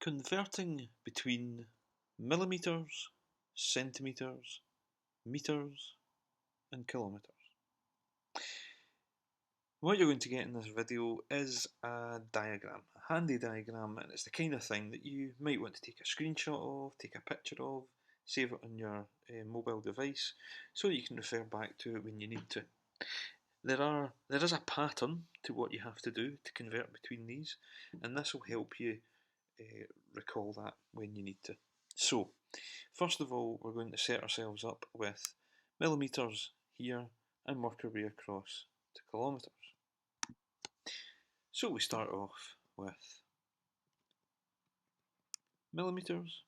Converting between millimeters, centimeters, meters and kilometers. What you're going to get in this video is a diagram, a handy diagram, and it's the kind of thing that you might want to take a screenshot of, take a picture of, save it on your mobile device so that you can refer back to it when you need to. There is a pattern to what you have to do to convert between these, and this will help you recall that when you need to. So, first of all, we're going to set ourselves up with millimeters here and work our way across to kilometers. So we start off with millimeters,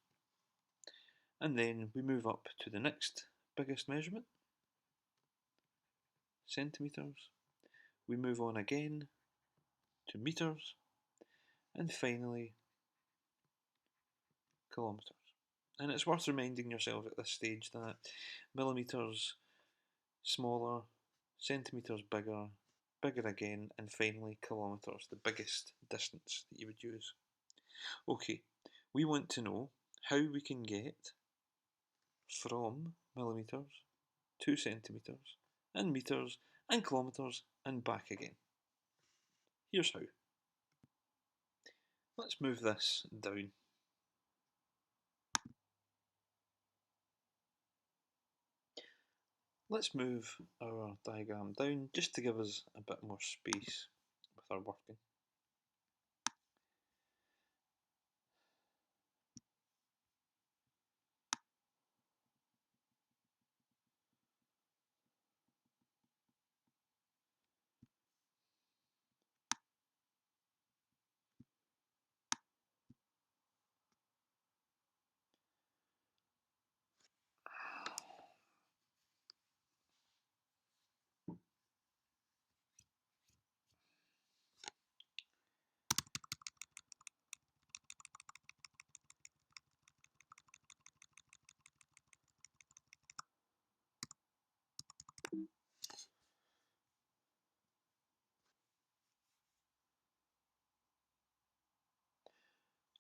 and then we move up to the next biggest measurement, centimeters. We move on again to meters, and finally kilometers. And it's worth reminding yourself at this stage that millimeters smaller, centimeters bigger, bigger again, and finally kilometers, the biggest distance that you would use. Okay, we want to know how we can get from millimeters to centimeters and meters and kilometers and back again. Here's how. Let's move this down. Let's move our diagram down just to give us a bit more space with our working.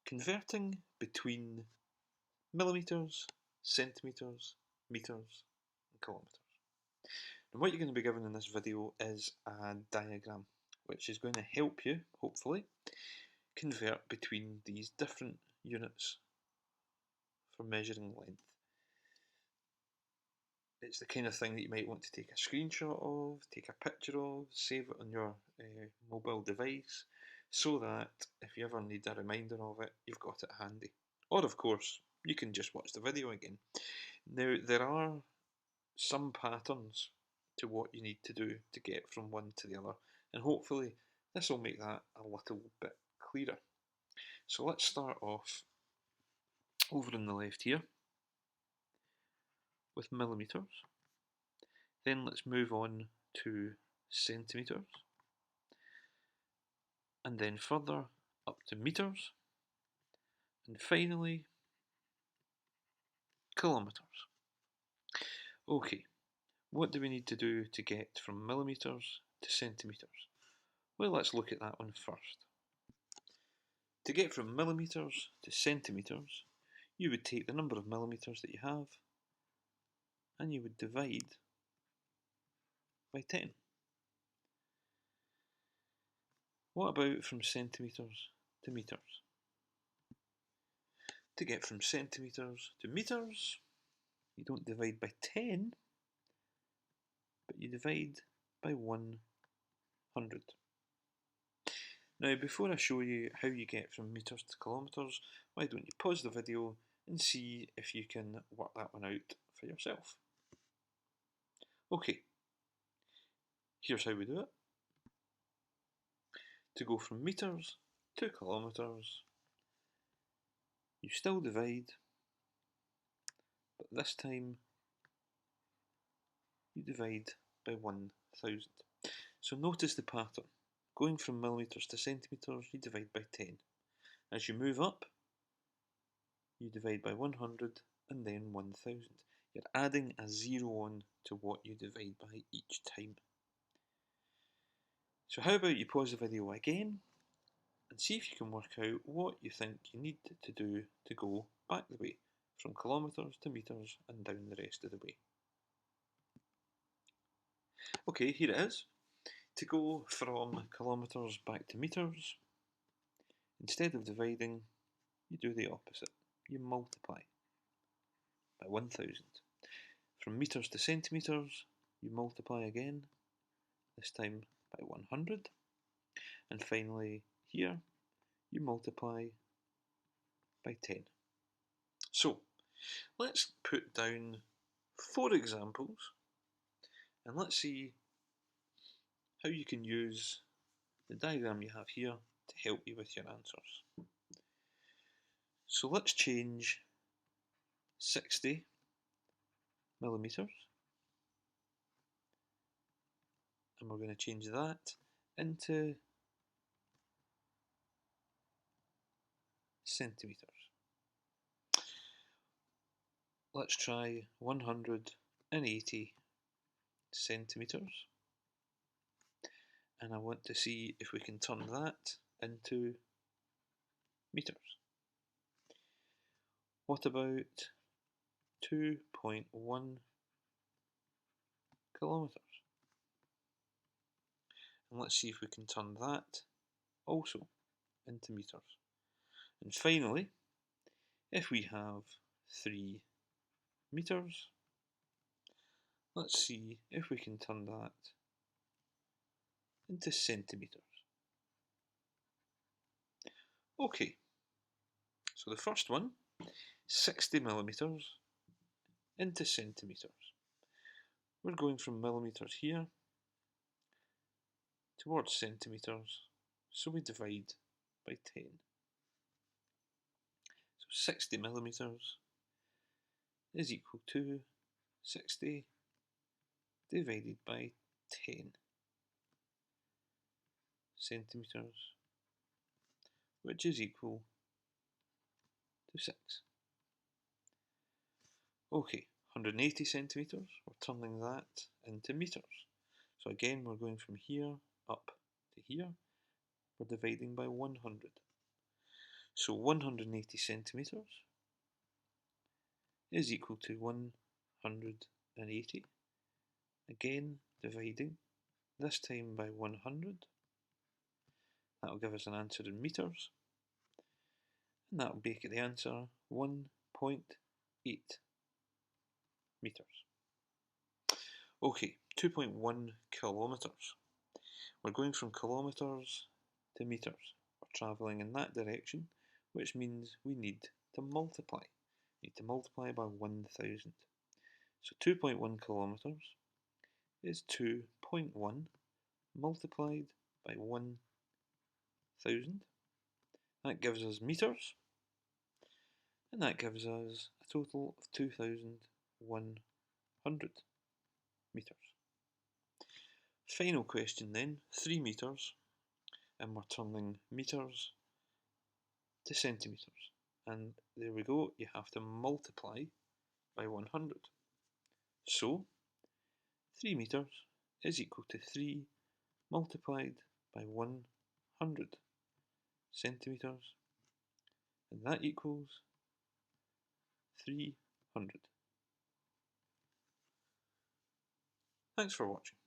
Converting between millimeters, centimeters, meters and kilometers. And what you're going to be given in this video is a diagram which is going to help you, hopefully, convert between these different units for measuring length. It's the kind of thing that you might want to take a screenshot of, take a picture of, save it on your mobile device, so that if you ever need a reminder of it, you've got it handy. Or of course, you can just watch the video again. Now, there are some patterns to what you need to do to get from one to the other, and hopefully this will make that a little bit clearer. So let's start off over on the left here with millimeters. Then let's move on to centimeters, and then further up to meters, and finally kilometers. Okay, what do we need to do to get from millimeters to centimeters? Well, let's look at that one first. To get from millimeters to centimeters, you would take the number of millimeters that you have and you would divide by 10. What about from centimeters to meters? To get from centimeters to meters, you don't divide by 10, but you divide by 100. Now, before I show you how you get from meters to kilometers, why don't you pause the video and see if you can work that one out for yourself. Okay, here's how we do it. To go from meters to kilometers, you still divide, but this time you divide by 1000. So notice the pattern. Going from millimeters to centimeters, you divide by 10. As you move up, you divide by 100 and then 1000. You're adding a 0 on to what you divide by each time. So how about you pause the video again and see if you can work out what you think you need to do to go back the way, from kilometres to metres and down the rest of the way. Okay, here it is. To go from kilometres back to metres, instead of dividing, you do the opposite. You multiply by 1000. From metres to centimetres, you multiply again, this time by 100. And finally, here, you multiply by 10. So, let's put down 4 examples, and let's see how you can use the diagram you have here to help you with your answers. So let's change 60 millimetres, and we're going to change that into centimetres. Let's try 180 centimetres, and I want to see if we can turn that into metres. What about 2.1 kilometres? And let's see if we can turn that also into metres. And finally, if we have 3 metres, let's see if we can turn that into centimetres. Okay, so the first one, 60 millimetres into centimetres. We're going from millimetres here towards centimetres, so we divide by 10. So 60 millimetres is equal to 60 divided by 10 centimetres, which is equal to 6. Okay, 180 centimetres, we're turning that into metres. So again, we're going from here up to here, we're dividing by 100. So 180 centimetres is equal to 180. Again, dividing, this time by 100. That'll give us an answer in metres, and that'll make the answer 1.8 metres. Okay, 2.1 kilometres. We're going from kilometres to metres. We're travelling in that direction, which means we need to multiply. We need to multiply by 1000. So 2.1 kilometres is 2.1 multiplied by 1000. That gives us metres, and that gives us a total of 2100 metres. Final question then, 3 metres, and we're turning metres to centimetres. And there we go, you have to multiply by 100. So 3 metres is equal to 3 multiplied by 100 centimetres, and that equals 300. Thanks for watching.